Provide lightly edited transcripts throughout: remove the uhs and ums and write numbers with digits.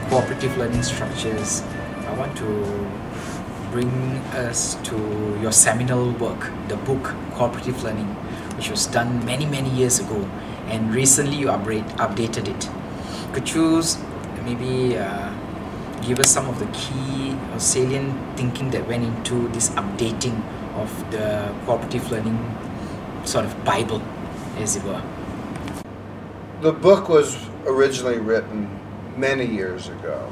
cooperative learning structures, I want to bring us to your seminal work, the book Cooperative Learning, which was done many years ago, and recently you updated it. Could you maybe give us some of the key or salient thinking that went into this updating of the cooperative learning sort of Bible, as it were? The book was originally written many years ago,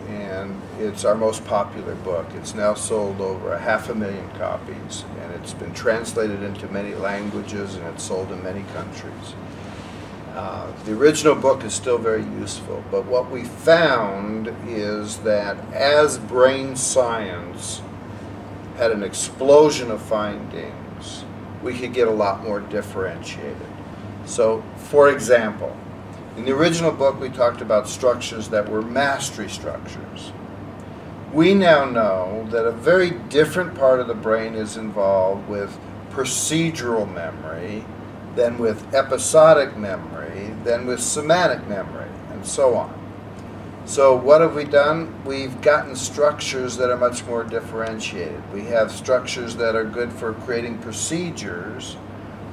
and it's our most popular book. It's now sold over 500,000 copies, and it's been translated into many languages, and it's sold in many countries. The original book is still very useful, but what we found is that as brain science had an explosion of findings, we could get a lot more differentiated. So, for example, in the original book we talked about structures that were mastery structures. We now know that a very different part of the brain is involved with procedural memory than with episodic memory, than with semantic memory, and so on. So what have we done? We've gotten structures that are much more differentiated. We have structures that are good for creating procedures,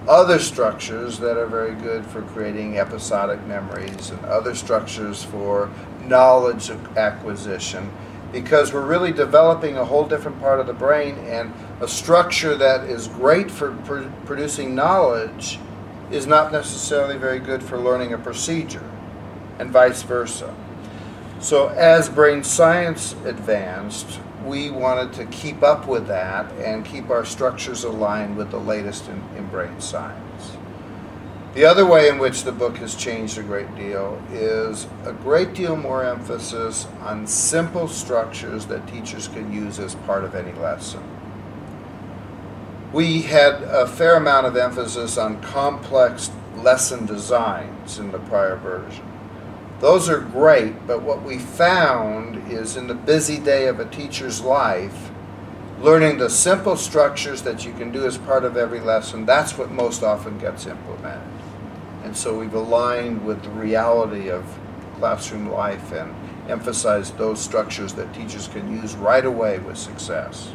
other structures that are very good for creating episodic memories, and other structures for knowledge acquisition, because we're really developing a whole different part of the brain, and a structure that is great for producing knowledge is not necessarily very good for learning a procedure, and vice versa. So as brain science advanced, we wanted to keep up with that and keep our structures aligned with the latest in brain science. The other way in which the book has changed a great deal is a great deal more emphasis on simple structures that teachers can use as part of any lesson. We had a fair amount of emphasis on complex lesson designs in the prior version. Those are great, but what we found is in the busy day of a teacher's life, learning the simple structures that you can do as part of every lesson, that's what most often gets implemented. And so we've aligned with the reality of classroom life and emphasized those structures that teachers can use right away with success.